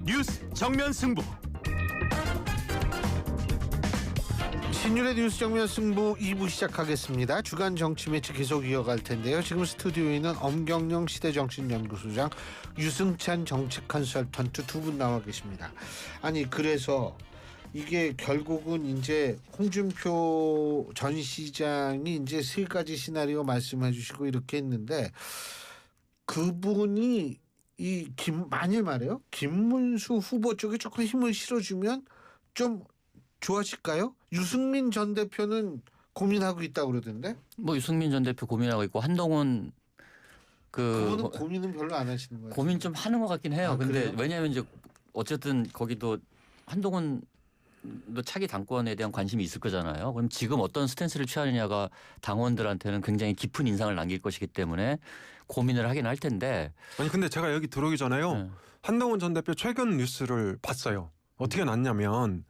뉴스 정면 승부. 신윤의 뉴스 정면 승부 2부 시작하겠습니다. 주간 정치 매치 계속 이어갈 텐데요. 지금 스튜디오에 있는 엄경영 시대정신연구소장, 유승찬 정책 컨설턴트 두 분 나와 계십니다. 아니 그래서 이게 결국은 이제 홍준표 전 시장이 이제 세 가지 시나리오 말씀해 주시고 이렇게 했는데, 그분이 만일 말이에요, 김문수 후보 쪽에 조금 힘을 실어주면 좀 좋아질까요? 유승민 전 대표는 고민하고 있다고 그러던데. 뭐 유승민 전 대표 고민하고 있고 한동훈 그분은 고민은 별로 안 하시는 거예요. 고민 좀 하는 것 같긴 해요. 근데 그래요? 왜냐하면 이제 어쨌든 거기도 한동훈 차기 당권에 대한 관심이 있을 거잖아요. 그럼 지금 어떤 스탠스를 취하느냐가 당원들한테는 굉장히 깊은 인상을 남길 것이기 때문에 고민을 하긴 할 텐데. 아니 근데 제가 여기 들어오기 전에요. 네. 한동훈 전 대표 최근 뉴스를 봤어요. 어떻게 났냐면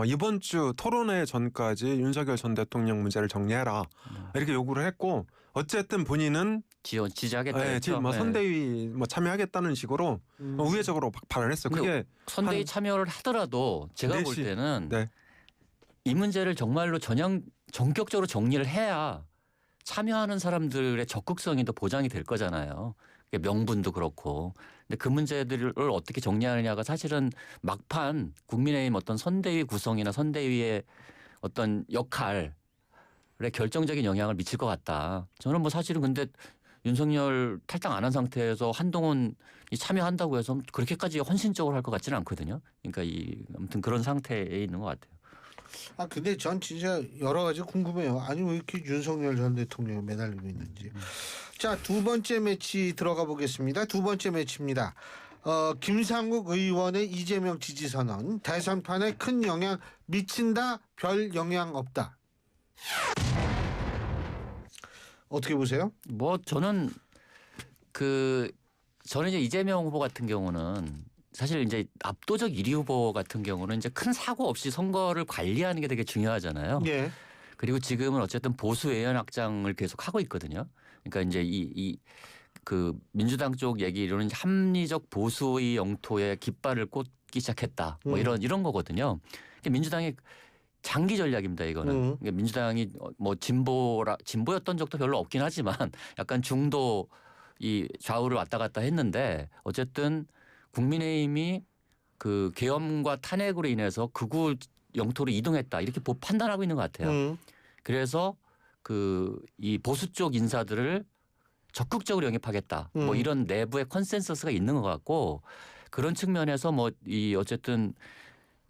이번 주 토론회 전까지 윤석열 전 대통령 문제를 정리해라 이렇게 요구를 했고, 어쨌든 본인은 지지하겠다. 네, 지금 뭐 선대위 참여하겠다는 식으로 우회적으로 발언했어요. 그게 선대위 참여를 하더라도 제가 볼 4시. 때는 네. 이 문제를 정말로 전격적으로 정리를 해야 참여하는 사람들의 적극성이 더 보장이 될 거잖아요. 명분도 그렇고. 근데 그 문제들을 어떻게 정리하느냐가 사실은 막판 국민의힘 어떤 선대위 구성이나 선대위의 어떤 역할에 결정적인 영향을 미칠 것 같다. 저는 뭐 사실은 근데 윤석열 탈당 안 한 상태에서 한동훈이 참여한다고 해서 그렇게까지 헌신적으로 할 것 같지는 않거든요. 그러니까 아무튼 그런 상태에 있는 것 같아요. 근데 전 진짜 여러 가지 궁금해요. 아니 왜 이렇게 윤석열 전 대통령이 매달리고 있는지. 자, 두 번째 매치 들어가 보겠습니다. 두 번째 매치입니다. 김상욱 의원의 이재명 지지 선언, 대선판에 큰 영향 미친다, 별 영향 없다. 어떻게 보세요? 뭐 저는 이제 이재명 후보 같은 경우는 사실 이제 압도적 1위 후보 같은 경우는 이제 큰 사고 없이 선거를 관리하는 게 되게 중요하잖아요. 예. 그리고 지금은 어쨌든 보수 외연 확장을 계속 하고 있거든요. 그러니까 이제 그 민주당 쪽 얘기로는 합리적 보수의 영토에 깃발을 꽂기 시작했다. 뭐 이런 거거든요. 민주당의 장기 전략입니다, 이거는. 그러니까 민주당이 뭐 진보였던 적도 별로 없긴 하지만 약간 중도 이 좌우를 왔다 갔다 했는데, 어쨌든 국민의힘이 그 계엄과 탄핵으로 인해서 극우 영토로 이동했다, 이렇게 판단하고 있는 것 같아요. 그래서 이 보수 쪽 인사들을 적극적으로 영입하겠다. 뭐 이런 내부의 컨센서스가 있는 것 같고, 그런 측면에서 어쨌든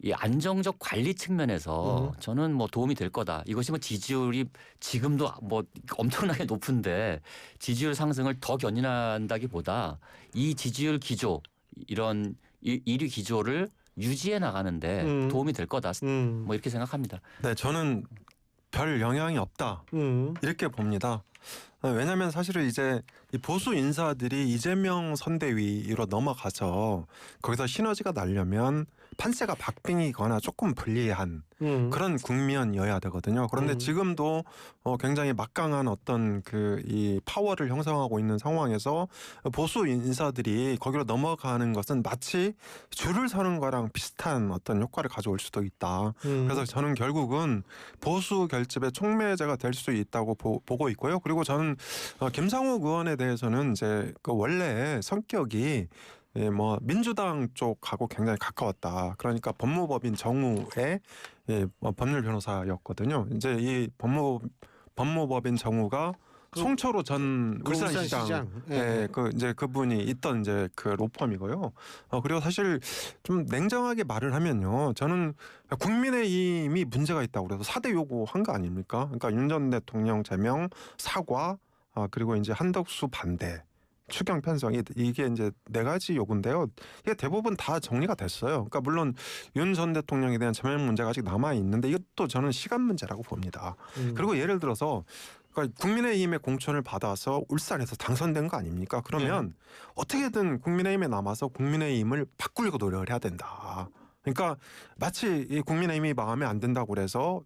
이 안정적 관리 측면에서 저는 뭐 도움이 될 거다. 이것이 뭐 지지율이 지금도 뭐 엄청나게 높은데 지지율 상승을 더 견인한다기보다 이 지지율 기조, 이런 1위 기조를 유지해 나가는데 도움이 될 거다. 뭐 이렇게 생각합니다. 네, 저는 별 영향이 없다 이렇게 봅니다. 왜냐하면 사실은 이제 이 보수 인사들이 이재명 선대위로 넘어가서 거기서 시너지가 나려면 판세가 박빙이거나 조금 불리한 그런 국면이어야 되거든요. 그런데 지금도 굉장히 막강한 어떤 이 파워를 형성하고 있는 상황에서 보수 인사들이 거기로 넘어가는 것은 마치 줄을 서는 거랑 비슷한 어떤 효과를 가져올 수도 있다. 그래서 저는 결국은 보수 결집의 촉매제가 될 수 있다고 보고 있고요. 그리고 저는 김상욱 의원에 대해서는 이제 원래 성격이 뭐 민주당 쪽하고 굉장히 가까웠다. 그러니까 법무법인 정우의 법률 변호사였거든요. 이제 이 법무법인 정우가 송철호 전 울산시장, 예. 이제 그분이 있던 이제 그 로펌이고요. 그리고 사실 좀 냉정하게 말을 하면요, 저는 국민의힘이 문제가 있다고 그래서 4대 요구한 거 아닙니까? 그러니까 윤 전 대통령 제명, 사과, 그리고 이제 한덕수 반대, 추경 편성, 이게 이제 4가지 요구인데요. 이게 대부분 다 정리가 됐어요. 그러니까 물론 윤 전 대통령에 대한 제명 문제가 아직 남아 있는데 이것도 저는 시간 문제라고 봅니다. 그리고 예를 들어서 그러니까 국민의힘의 공천을 받아서 울산에서 당선된 거 아닙니까? 그러면 어떻게든 국민의힘에 남아서 국민의힘을 바꾸려고 노력을 해야 된다. 그러니까 마치 이 국민의힘이 마음에 안 든다고 그래서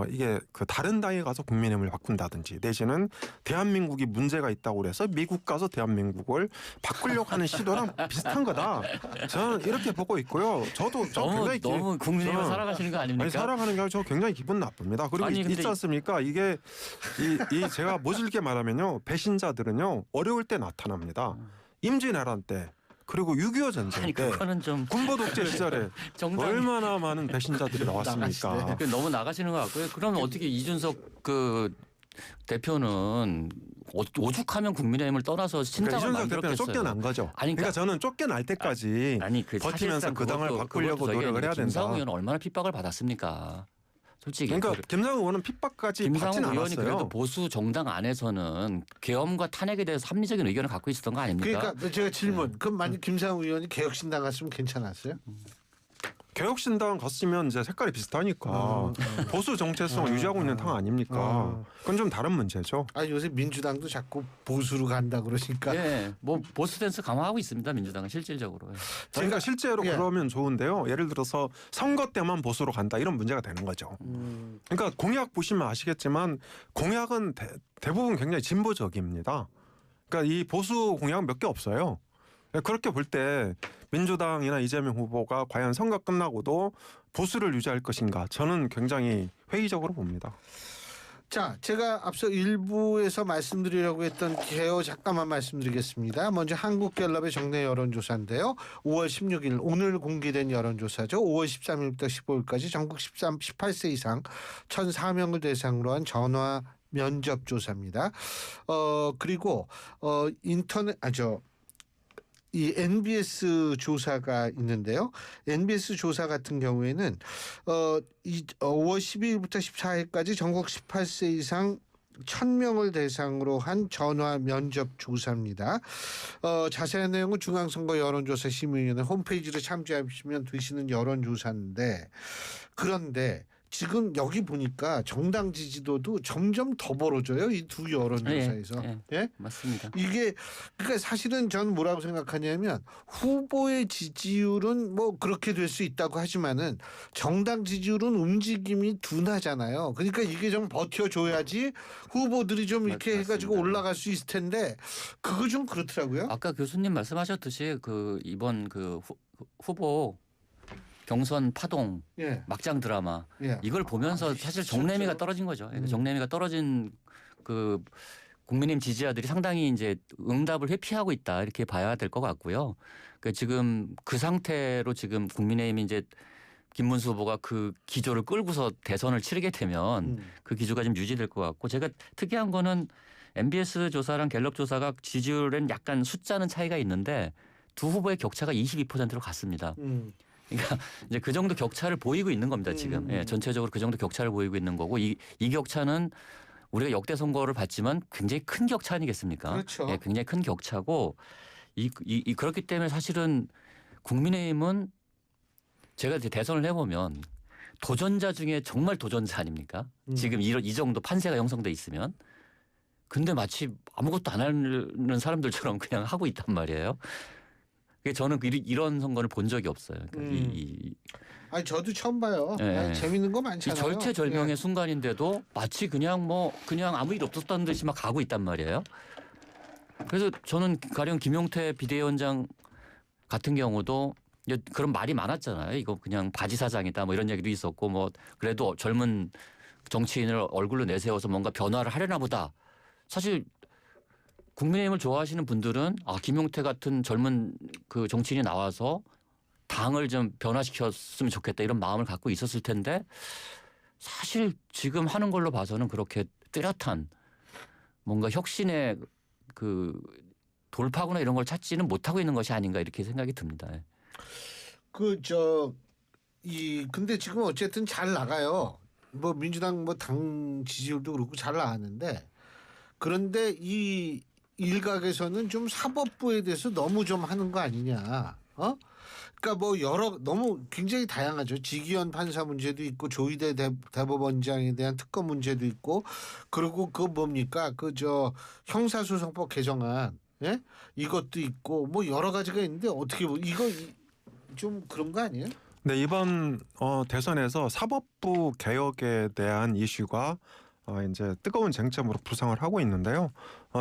이게 그 다른 당에 가서 국민의힘을 바꾼다든지 내지는 대한민국이 문제가 있다고 그래서 미국 가서 대한민국을 바꾸려고 하는 시도랑 비슷한 거다. 저는 이렇게 보고 있고요. 저 너무 국민의힘을 저는- 살아가시는 거 아닙니까? 아니 살아가는 게 아니라 저 굉장히 기분 나쁩니다. 그리고 아니, 근데 있지 않습니까? 이게 이 제가 모질게 말하면요. 배신자들은요. 어려울 때 나타납니다. 임진왜란 때 그리고 6.25 전쟁 아니 때 그거는 좀 군부 독재 시절에 정당 얼마나 많은 배신자들이 나왔습니까? 너무 나가시는 것 같고요. 그러면 어떻게 이준석 그 대표는 오죽하면 국민의힘을 떠나서 그러니까 신당을 이준석 대표는 만들었겠어요. 쫓겨난 거죠. 아니, 그러니까 저는 쫓겨날 때까지 아니 그 버티면서 사실상 그 당을 그것도- 바꾸려고 그것도 저기 노력을 해야 김상우 된다. 의원은 얼마나 핍박을 받았습니까? 솔직히 그러니까 김상우 의원은 핍박까지 김상우 받지는 의원이 그래도 않았어요. 보수 정당 안에서는 계엄과 탄핵에 대해서 합리적인 의견을 갖고 있었던 거 아닙니까? 그러니까 제가 질문. 그럼 만약 김상우 의원이 개혁신당 갔으면 괜찮았어요? 개혁신당 갔으면 이제 색깔이 비슷하니까 보수 정체성을 유지하고 있는 당 아닙니까? 그건 좀 다른 문제죠. 아 요새 민주당도 자꾸 보수로 간다 그러니까. 예, 뭐 보수 댄스 강화하고 있습니다. 민주당은 실질적으로. 그러니까 실제로 예. 그러면 좋은데요. 예를 들어서 선거 때만 보수로 간다 이런 문제가 되는 거죠. 그러니까 공약 보시면 아시겠지만 공약은 대부분 굉장히 진보적입니다. 그러니까 이 보수 공약 몇 개 없어요. 그렇게 볼 때 민주당이나 이재명 후보가 과연 선거 끝나고도 보수를 유지할 것인가 저는 굉장히 회의적으로 봅니다. 자, 제가 앞서 일부에서 말씀드리려고 했던 개요 잠깐만 말씀드리겠습니다. 먼저 한국갤럽의 정례 여론조사인데요. 5월 16일 오늘 공개된 여론조사죠. 5월 13일부터 15일까지 전국 18세 이상 1,004명을 대상으로 한 전화 면접 조사입니다. 그리고 인터넷 이 NBS 조사가 있는데요. NBS 조사 같은 경우에는 5월 12일부터 14일까지 전국 18세 이상 1,000명을 대상으로 한 전화 면접 조사입니다. 자세한 내용은 중앙선거 여론조사 심의위원회 홈페이지를 참조하시면 되시는 여론조사인데 그런데 지금 여기 보니까 정당 지지도도 점점 더 벌어져요. 이 두 여론조사에서. 예? 맞습니다. 이게 그러니까 사실은 저는 뭐라고 생각하냐면 후보의 지지율은 뭐 그렇게 될 수 있다고 하지만은 정당 지지율은 움직임이 둔하잖아요. 그러니까 이게 좀 버텨줘야지 후보들이 좀 이렇게 해가지고 맞습니다. 올라갈 수 있을 텐데 그거 좀 그렇더라고요. 아까 교수님 말씀하셨듯이 그 이번 그 후보 경선 파동 예, 막장 드라마 예. 이걸 보면서 사실 정례미가 떨어진 거죠. 정례미가 떨어진 그 국민의힘 지지자들이 상당히 이제 응답을 회피하고 있다 이렇게 봐야 될 것 같고요. 그러니까 지금 그 상태로 지금 국민의힘이 이제 김문수 후보가 그 기조를 끌고서 대선을 치르게 되면 그 기조가 좀 유지될 것 같고 제가 특이한 거는 MBS 조사랑 갤럽 조사가 지지율엔 약간 숫자는 차이가 있는데 두 후보의 격차가 22%로 갔습니다. 그러니까 이제 그 정도 격차를 보이고 있는 겁니다 지금. 예, 전체적으로 그 정도 격차를 보이고 있는 거고 이 격차는 우리가 역대 선거를 봤지만 굉장히 큰 격차 아니겠습니까? 그렇죠. 예, 굉장히 큰 격차고 그렇기 때문에 사실은 국민의힘은 제가 이제 대선을 해보면 도전자 중에 정말 도전자 아닙니까? 지금 이 정도 판세가 형성돼 있으면. 근데 마치 아무것도 안 하는 사람들처럼 그냥 하고 있단 말이에요. 저는 이런 선거를 본 적이 없어요. 그러니까 아니 저도 처음 봐요. 예. 아니, 재밌는 거 이 많잖아요. 절체절명의 예. 순간인데도 마치 그냥 아무 일 없었다는 듯이 막 가고 있단 말이에요. 그래서 저는 가령 김용태 비대위원장 같은 경우도 그런 말이 많았잖아요. 이거 그냥 바지 사장이다 뭐 이런 얘기도 있었고 뭐 그래도 젊은 정치인을 얼굴로 내세워서 뭔가 변화를 하려나 보다. 사실 국민의힘을 좋아하시는 분들은 김용태 같은 젊은 그 정치인이 나와서 당을 좀 변화시켰으면 좋겠다 이런 마음을 갖고 있었을 텐데 사실 지금 하는 걸로 봐서는 그렇게 뚜렷한 뭔가 혁신의 그 돌파구나 이런 걸 찾지는 못하고 있는 것이 아닌가 이렇게 생각이 듭니다. 근데 지금 어쨌든 잘 나가요. 뭐 민주당 뭐 당 지지율도 그렇고 잘 나왔는데 그런데 이 일각에서는 좀 사법부에 대해서 너무 좀 하는 거 아니냐. 그러니까 뭐 너무 굉장히 다양하죠. 지기현 판사 문제도 있고 조희대 대법원장에 대한 특검 문제도 있고 그리고 그 뭡니까 형사소송법 개정안 예? 이것도 있고 뭐 여러 가지가 있는데 어떻게 이거 좀 그런 거 아니에요? 네, 이번 대선에서 사법부 개혁에 대한 이슈가 이제 뜨거운 쟁점으로 부상을 하고 있는데요.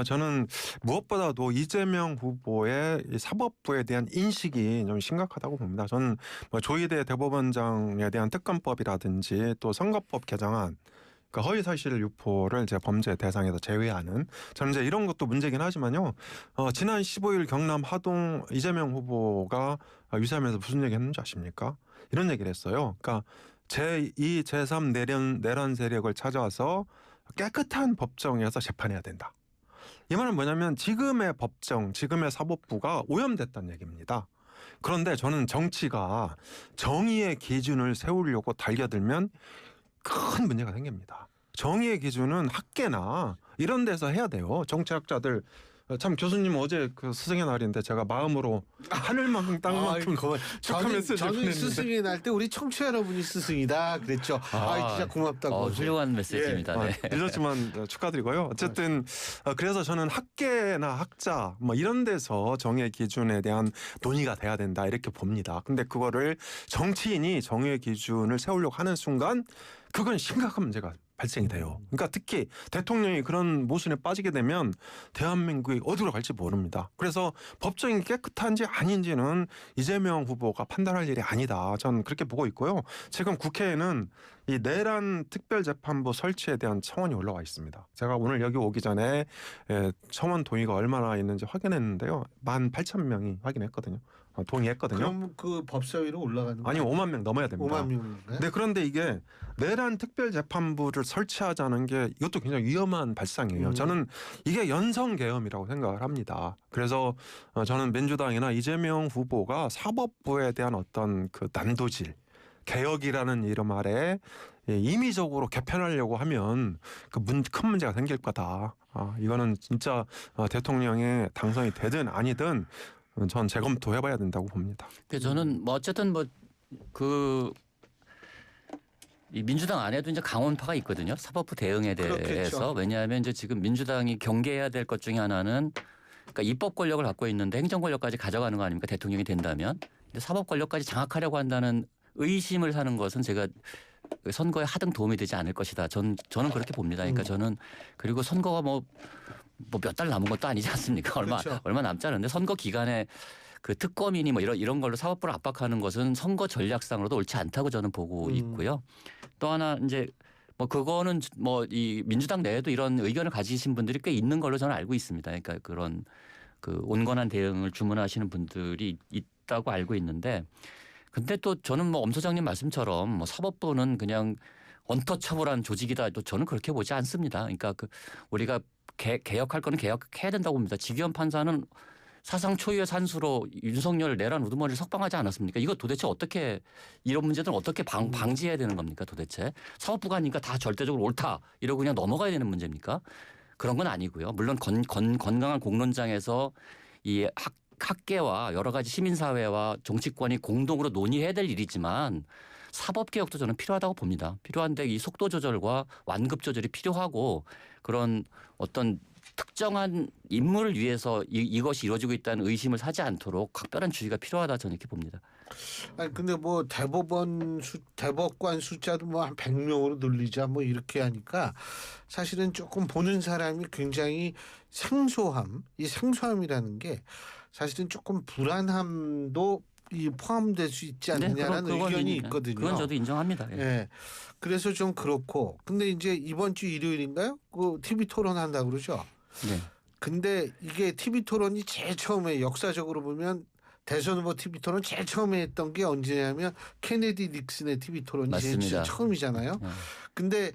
저는 무엇보다도 이재명 후보의 이 사법부에 대한 인식이 좀 심각하다고 봅니다. 저는 뭐 조희대 대법원장에 대한 특검법이라든지 또 선거법 개정안, 그러니까 허위사실 유포를 이제 범죄 대상에서 제외하는, 저는 이제 이런 것도 문제긴 하지만요. 지난 15일 경남 하동 이재명 후보가 유세하면서 무슨 얘기 했는지 아십니까? 이런 얘기를 했어요. 그러니까 제2, 제3 내란 세력을 찾아와서 깨끗한 법정에서 재판해야 된다. 이 말은 뭐냐면 지금의 법정, 지금의 사법부가 오염됐다는 얘기입니다. 그런데 저는 정치가 정의의 기준을 세우려고 달겨들면 큰 문제가 생깁니다. 정의의 기준은 학계나 이런 데서 해야 돼요. 정치학자들. 참 교수님 어제 그 스승의 날인데 제가 마음으로 하늘만큼 땅만큼 축하 메시지를 저는 보냈는데. 스승의 날 때 우리 청취자 여러분이 스승이다 그랬죠. 진짜 고맙다고. 훌륭한 메시지입니다. 네. 늦었지만 축하드리고요. 어쨌든 그래서 저는 학계나 학자 뭐 이런 데서 정의 기준에 대한 논의가 돼야 된다 이렇게 봅니다. 근데 그거를 정치인이 정의 기준을 세우려고 하는 순간 그건 심각한 문제가 발생이 돼요. 그러니까 특히 대통령이 그런 모순에 빠지게 되면 대한민국이 어디로 갈지 모릅니다. 그래서 법정이 깨끗한지 아닌지는 이재명 후보가 판단할 일이 아니다. 저는 그렇게 보고 있고요. 지금 국회에는 이 내란 특별재판부 설치에 대한 청원이 올라와 있습니다. 제가 오늘 여기 오기 전에 청원 동의가 얼마나 있는지 확인했는데요. 18,000명이 확인했거든요. 동의했거든요. 그럼 그 법사위로 올라가는 아니 5만 명 넘어야 됩니다. 5만 명인가요? 네, 그런데 이게 내란 특별재판부를 설치하자는 게 이것도 굉장히 위험한 발상이에요. 저는 이게 연성계엄이라고 생각을 합니다. 그래서 저는 민주당이나 이재명 후보가 사법부에 대한 어떤 그 난도질, 개혁이라는 이름 아래 임의적으로 개편하려고 하면 큰 문제가 생길 거다. 이거는 진짜 대통령이 당선이 되든 아니든 전 재검토해봐야 된다고 봅니다. 저는 뭐 어쨌든 이 민주당 안에도 이제 강원파가 있거든요. 사법부 대응에 대해서. 그렇겠죠. 왜냐하면 이제 지금 민주당이 경계해야 될 것 중에 하나는 그러니까 입법 권력을 갖고 있는데 행정 권력까지 가져가는 거 아닙니까? 대통령이 된다면. 근데 사법 권력까지 장악하려고 한다는 의심을 사는 것은 제가 선거에 하등 도움이 되지 않을 것이다. 저는 그렇게 봅니다. 그러니까 저는 그리고 선거가 뭐 몇 달 남은 것도 아니지 않습니까? 얼마 남지 않은데 선거 기간에 그 특검이니 뭐 이런 걸로 사법부를 압박하는 것은 선거 전략상으로도 옳지 않다고 저는 보고 있고요. 또 하나 이제 뭐 그거는 뭐 이 민주당 내에도 이런 의견을 가지신 분들이 꽤 있는 걸로 저는 알고 있습니다. 그러니까 그런 그 온건한 대응을 주문하시는 분들이 있다고 알고 있는데, 근데 또 저는 뭐 엄 소장님 말씀처럼 뭐 사법부는 그냥 언터처블한 조직이다. 또 저는 그렇게 보지 않습니다. 그러니까 우리가 개혁할 거는 개혁해야 된다고 봅니다. 지기현 판사는 사상 초유의 산수로 윤석열 내란 우두머리를 석방하지 않았습니까? 이거 도대체 어떻게 이런 문제들은 어떻게 방지해야 되는 겁니까 도대체? 사법부가 하니까 다 절대적으로 옳다 이러고 그냥 넘어가야 되는 문제입니까? 그런 건 아니고요. 물론 건강한 공론장에서 이 학계와 여러 가지 시민사회와 정치권이 공동으로 논의해야 될 일이지만 사법개혁도 저는 필요하다고 봅니다. 필요한데 이 속도 조절과 완급 조절이 필요하고 그런 어떤 특정한 인물을 위해서 이것이 이루어지고 있다는 의심을 사지 않도록 각별한 주의가 필요하다 저는 이렇게 봅니다. 아니 근데 뭐 대법관 숫자도 뭐 한 100명으로 늘리자 뭐 이렇게 하니까 사실은 조금 보는 사람이 굉장히 이 생소함이라는 게 사실은 조금 불안함도 포함될 수 있지 않느냐라는 의견이 있거든요. 그건 저도 인정합니다. 예. 예. 그래서 좀 그렇고 근데 이제 이번 주 일요일인가요? 그 TV 토론 한다고 그러죠. 네. 근데 이게 TV 토론이 제일 처음에 역사적으로 보면 대선 후보 TV 토론 제일 처음에 했던 게 언제냐면 케네디 닉슨의 TV 토론이 제일 처음이잖아요. 근데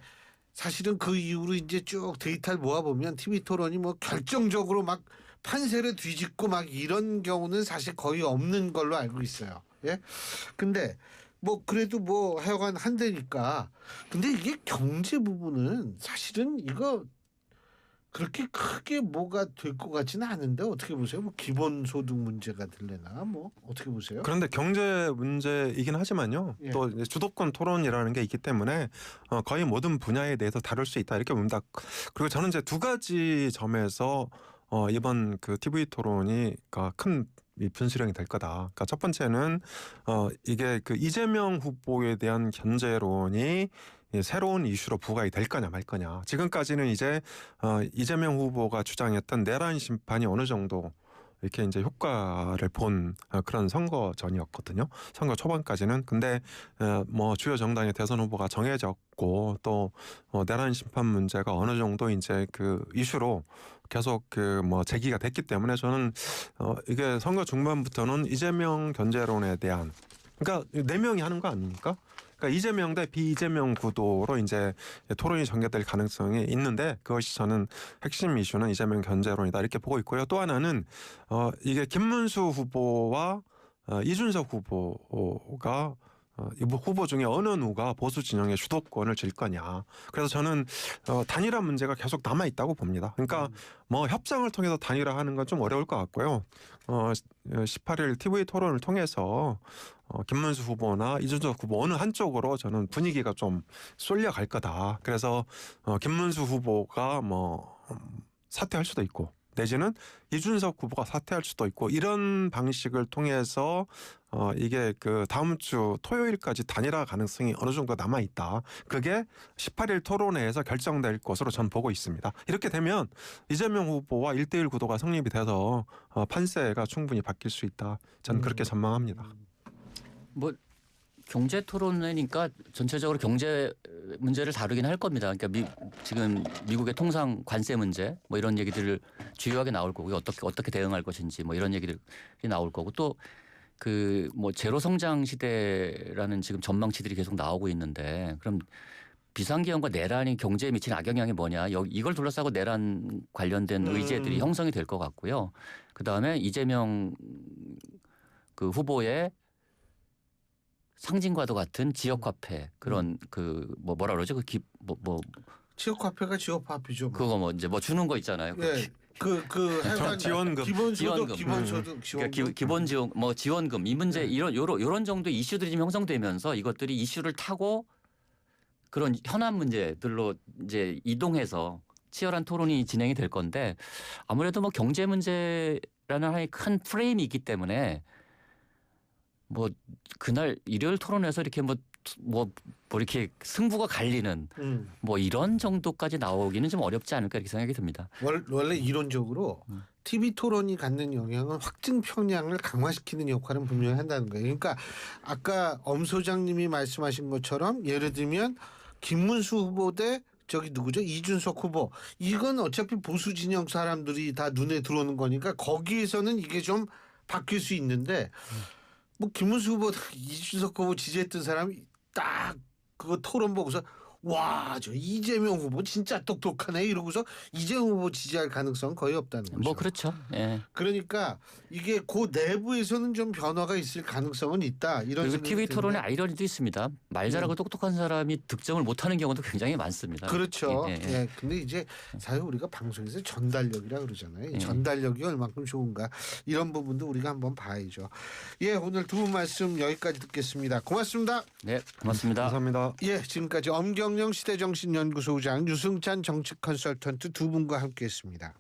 사실은 그 이후로 이제 쭉 데이터를 모아보면 TV 토론이 뭐 결정적으로 막 판세를 뒤집고 막 이런 경우는 사실 거의 없는 걸로 알고 있어요. 예. 근데 뭐 그래도 뭐 하여간 한다니까. 근데 이게 경제 부분은 사실은 이거 그렇게 크게 뭐가 될 것 같지는 않은데 어떻게 보세요? 뭐 기본소득 문제가 될래나 뭐 어떻게 보세요? 그런데 경제 문제이긴 하지만요. 예. 또 이제 주도권 토론이라는 게 있기 때문에 거의 모든 분야에 대해서 다룰 수 있다 이렇게 봅니다. 그리고 저는 이제 두 가지 점에서 이번 그 TV 토론이 큰 이 분수령이 될 거다. 그러니까 첫 번째는 이게 그 이재명 후보에 대한 견제론이 새로운 이슈로 부각이 될 거냐 말 거냐. 지금까지는 이제 이재명 후보가 주장했던 내란 심판이 어느 정도 이렇게 이제 효과를 본 그런 선거 전이었거든요. 선거 초반까지는. 근데 뭐 주요 정당의 대선 후보가 정해졌고 또 내란 심판 문제가 어느 정도 이제 그 이슈로 계속 그 뭐 제기가 됐기 때문에 저는 이게 선거 중반부터는 이재명 견제론에 대한 그러니까 네 명이 하는 거 아닙니까? 그러니까 이재명 대 비이재명 구도로 이제 토론이 전개될 가능성이 있는데 그것이 저는 핵심 이슈는 이재명 견제론이다 이렇게 보고 있고요. 또 하나는 이게 김문수 후보와 이준석 후보가 이 후보 중에 어느 누가 보수 진영의 주도권을 쥘 거냐. 그래서 저는 단일화 문제가 계속 남아 있다고 봅니다. 그러니까 뭐 협상을 통해서 단일화하는 건 좀 어려울 것 같고요. 18일 TV 토론을 통해서 김문수 후보나 이준석 후보 어느 한쪽으로 저는 분위기가 좀 쏠려갈 거다. 그래서 김문수 후보가 뭐 사퇴할 수도 있고 내지는 이준석 후보가 사퇴할 수도 있고 이런 방식을 통해서 이게 그 다음 주 토요일까지 단일화 가능성이 어느 정도 남아 있다. 그게 18일 토론회에서 결정될 것으로 전 보고 있습니다. 이렇게 되면 이재명 후보와 1대1 구도가 성립이 돼서 판세가 충분히 바뀔 수 있다. 전 그렇게 전망합니다. 뭐 경제 토론회니까 전체적으로 경제 문제를 다루긴 할 겁니다. 그러니까 지금 미국의 통상 관세 문제 뭐 이런 얘기들을 주요하게 나올 거고 어떻게 대응할 것인지 뭐 이런 얘기들이 나올 거고 또 그 뭐 제로 성장 시대라는 지금 전망치들이 계속 나오고 있는데 그럼 비상기업과 내란이 경제에 미친 악영향이 뭐냐 이걸 둘러싸고 내란 관련된 의제들이 형성이 될 것 같고요. 그 다음에 이재명 그 후보의 상징과도 같은 지역화폐 그런 그 뭐라 그러죠 지역화폐가 지역화폐죠. 그거 뭐 이제 뭐 주는 거 있잖아요. 예. 하여간 지원금. 기본소득 그러니까 기본 지원 뭐 지원금 이 문제 요런 정도 이슈들이 좀 형성되면서 이것들이 이슈를 타고 그런 현안 문제들로 이제 이동해서 치열한 토론이 진행이 될 건데 아무래도 뭐 경제 문제라는 하나의 큰 프레임이 있기 때문에 뭐 그날 일요일 토론에서 이렇게 뭐 이렇게 승부가 갈리는 뭐 이런 정도까지 나오기는 좀 어렵지 않을까 이렇게 생각이 듭니다. 원래 이론적으로 TV 토론이 갖는 영향은 확증 편향을 강화시키는 역할은 분명히 한다는 거예요. 그러니까 아까 엄 소장님이 말씀하신 것처럼 예를 들면 김문수 후보 대 저기 누구죠? 이준석 후보. 이건 어차피 보수 진영 사람들이 다 눈에 들어오는 거니까 거기에서는 이게 좀 바뀔 수 있는데 뭐 김문수 후보 이준석 후보 지지했던 사람이 딱 그거 토론 보고서 와, 저 이재명 후보 진짜 똑똑하네 이러고서 이재명 후보 지지할 가능성은 거의 없다는 거죠. 뭐 그렇죠. 예. 그러니까 이게 그 내부에서는 좀 변화가 있을 가능성은 있다. 이런 그리고 TV 토론의 아이러니도 있습니다. 말 잘하고 똑똑한 사람이 득점을 못하는 경우도 굉장히 많습니다. 그렇죠. 예. 예. 근데 이제 사실 우리가 방송에서 전달력이라 그러잖아요. 예. 전달력이 얼마큼 좋은가 이런 부분도 우리가 한번 봐야죠. 예, 오늘 두 분 말씀 여기까지 듣겠습니다. 고맙습니다. 네, 고맙습니다. 감사합니다. 예, 지금까지 엄경영 시대정신연구소장 유승찬 정치 컨설턴트 두 분과 함께했습니다.